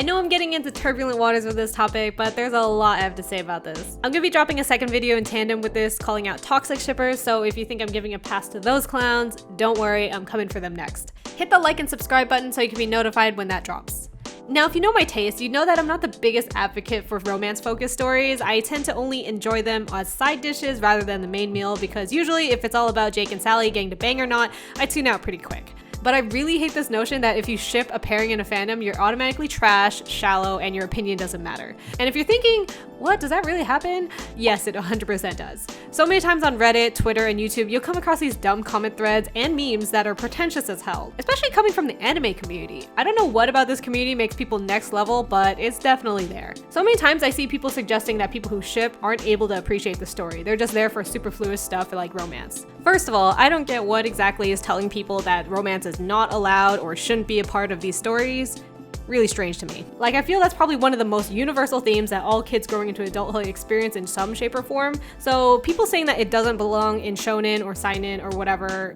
know I'm getting into turbulent waters with this topic, but there's a lot I have to say about this. I'm gonna be dropping a second video in tandem with this calling out toxic shippers, so if you think I'm giving a pass to those clowns, don't worry, I'm coming for them next. Hit the like and subscribe button so you can be notified when that drops. Now, if you know my taste, you know that I'm not the biggest advocate for romance-focused stories. I tend to only enjoy them as side dishes rather than the main meal, because usually if it's all about Jake and Sally getting to bang or not, I tune out pretty quick. But I really hate this notion that if you ship a pairing in a fandom, you're automatically trash, shallow, and your opinion doesn't matter. And if you're thinking, what, does that really happen? Yes, it 100% does. So many times on Reddit, Twitter, and YouTube, you'll come across these dumb comment threads and memes that are pretentious as hell, especially coming from the anime community. I don't know what about this community makes people next level, but it's definitely there. So many times I see people suggesting that people who ship aren't able to appreciate the story. They're just there for superfluous stuff like romance. First of all, I don't get what exactly is telling people that romance is not allowed or shouldn't be a part of these stories. Really strange to me. Like, I feel that's probably one of the most universal themes that all kids growing into adulthood experience in some shape or form. So people saying that it doesn't belong in shonen or seinen or whatever,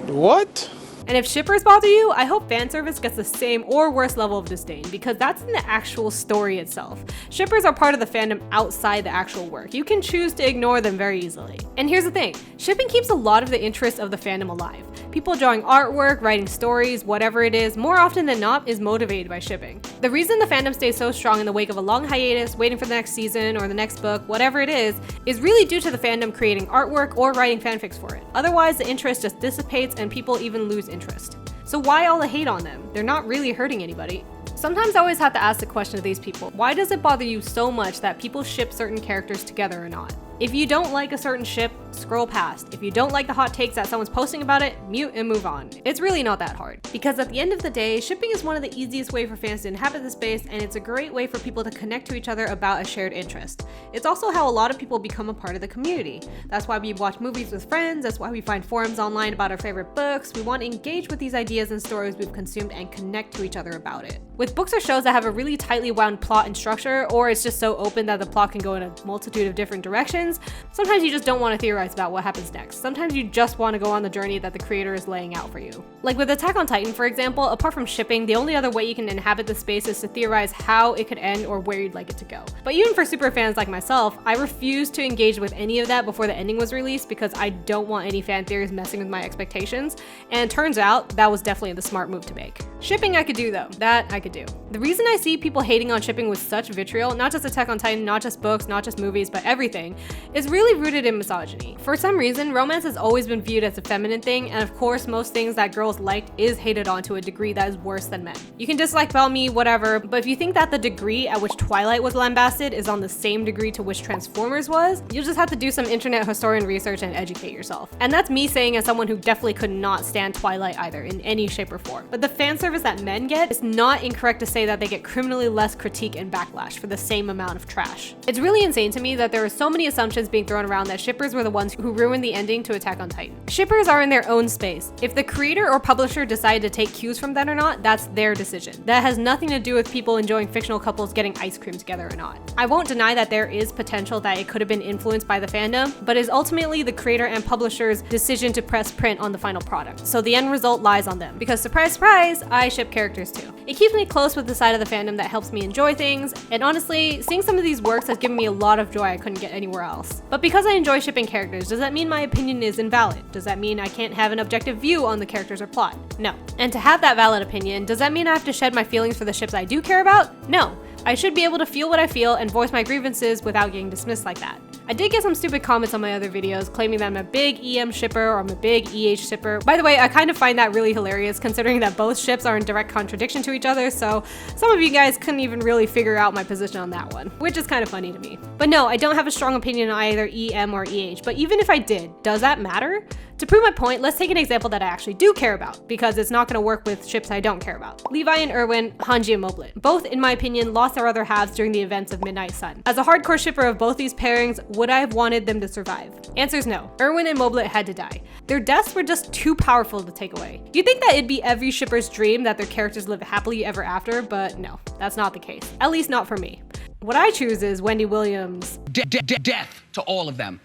What? And if shippers bother you, I hope fan service gets the same or worse level of disdain, because that's in the actual story itself. Shippers are part of the fandom outside the actual work. You can choose to ignore them very easily. And here's the thing, shipping keeps a lot of the interest of the fandom alive. People drawing artwork, writing stories, whatever it is, more often than not is motivated by shipping. The reason the fandom stays so strong in the wake of a long hiatus, waiting for the next season or the next book, whatever it is really due to the fandom creating artwork or writing fanfics for it. Otherwise, the interest just dissipates and people even lose interest. So why all the hate on them? They're not really hurting anybody. Sometimes I always have to ask the question to these people, why does it bother you so much that people ship certain characters together or not? If you don't like a certain ship, scroll past. If you don't like the hot takes that someone's posting about it, mute and move on. It's really not that hard. Because at the end of the day, shipping is one of the easiest ways for fans to inhabit the space, and it's a great way for people to connect to each other about a shared interest. It's also how a lot of people become a part of the community. That's why we watch movies with friends, that's why we find forums online about our favorite books. We want to engage with these ideas and stories we've consumed and connect to each other about it. With books or shows that have a really tightly wound plot and structure, or it's just so open that the plot can go in a multitude of different directions, sometimes you just don't want to theorize about what happens next. Sometimes you just want to go on the journey that the creator is laying out for you. Like with Attack on Titan, for example, apart from shipping, the only other way you can inhabit the space is to theorize how it could end or where you'd like it to go. But even for super fans like myself, I refused to engage with any of that before the ending was released because I don't want any fan theories messing with my expectations, and it turns out that was definitely the smart move to make. Shipping I could do though, that I could do. The reason I see people hating on shipping with such vitriol, not just Attack on Titan, not just books, not just movies, but everything, is really rooted in misogyny. For some reason, romance has always been viewed as a feminine thing, and of course, most things that girls liked is hated on to a degree that is worse than men. You can dislike Bellamy, whatever, but if you think that the degree at which Twilight was lambasted is on the same degree to which Transformers was, you'll just have to do some internet historian research and educate yourself. And that's me saying as someone who definitely could not stand Twilight either, in any shape or form. But the fan service that men get, it's not incorrect to say that they get criminally less critique and backlash for the same amount of trash. It's really insane to me that there are so many assumptions being thrown around that shippers were the ones who ruined the ending to Attack on Titan. Shippers are in their own space. If the creator or publisher decided to take cues from that or not, that's their decision. That has nothing to do with people enjoying fictional couples getting ice cream together or not. I won't deny that there is potential that it could have been influenced by the fandom, but it's ultimately the creator and publisher's decision to press print on the final product. So the end result lies on them. Because surprise, surprise, I ship characters too. It keeps me close with the side of the fandom that helps me enjoy things, and honestly, seeing some of these works has given me a lot of joy I couldn't get anywhere else. But because I enjoy shipping characters, does that mean my opinion is invalid? Does that mean I can't have an objective view on the characters or plot? No. And to have that valid opinion, does that mean I have to shed my feelings for the ships I do care about? No. I should be able to feel what I feel and voice my grievances without getting dismissed like that. I did get some stupid comments on my other videos claiming that I'm a big EM shipper or I'm a big EH shipper. By the way, I kind of find that really hilarious considering that both ships are in direct contradiction to each other, so some of you guys couldn't even really figure out my position on that one, which is kind of funny to me. But no, I don't have a strong opinion on either EM or EH, but even if I did, does that matter? To prove my point, let's take an example that I actually do care about, because it's not going to work with ships I don't care about. Levi and ERWIN, hanji and moblit. Both, in my opinion, lost their other halves during the events of Midnight Sun. As a hardcore shipper of both these pairings, would I have wanted them to survive? Answer's no. ERWIN and moblit had to die. Their deaths were just too powerful to take away. You'd think that it'd be every shipper's dream that their characters live happily ever after, but no, that's not the case. At least not for me. What I choose is Wendy Williams. Death to all of them.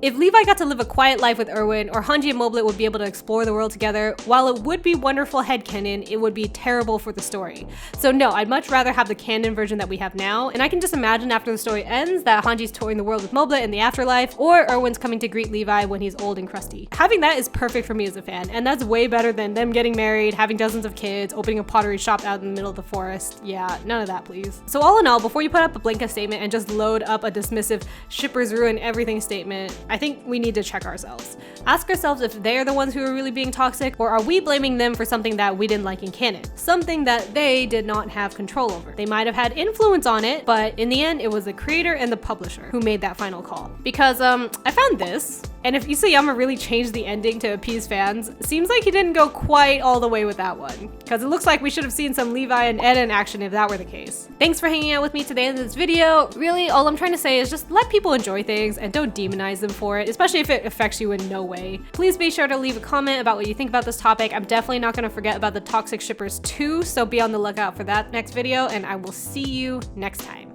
If Levi got to live a quiet life with Erwin, or Hanji and Moblit would be able to explore the world together, while it would be wonderful headcanon, it would be terrible for the story. So no, I'd much rather have the canon version that we have now, and I can just imagine after the story ends that Hanji's touring the world with Moblit in the afterlife, or Erwin's coming to greet Levi when he's old and crusty. Having that is perfect for me as a fan, and that's way better than them getting married, having dozens of kids, opening a pottery shop out in the middle of the forest. Yeah, none of that please. So all in all, before you put up a blanket statement and just load up a dismissive shippers ruin everything statement, I think we need to check ourselves. Ask ourselves if they're the ones who are really being toxic, or are we blaming them for something that we didn't like in canon? Something that they did not have control over. They might have had influence on it, but in the end, it was the creator and the publisher who made that final call. Because I found this, and if Isayama really changed the ending to appease fans, seems like he didn't go quite all the way with that one. Because it looks like we should have seen some Levi and Eren action if that were the case. Thanks for hanging out with me today in this video. Really, all I'm trying to say is just let people enjoy things and don't demonize them for it, especially if it affects you in no way. Please be sure to leave a comment about what you think about this topic. I'm definitely not going to forget about the toxic shippers too, so be on the lookout for that next video, and I will see you next time.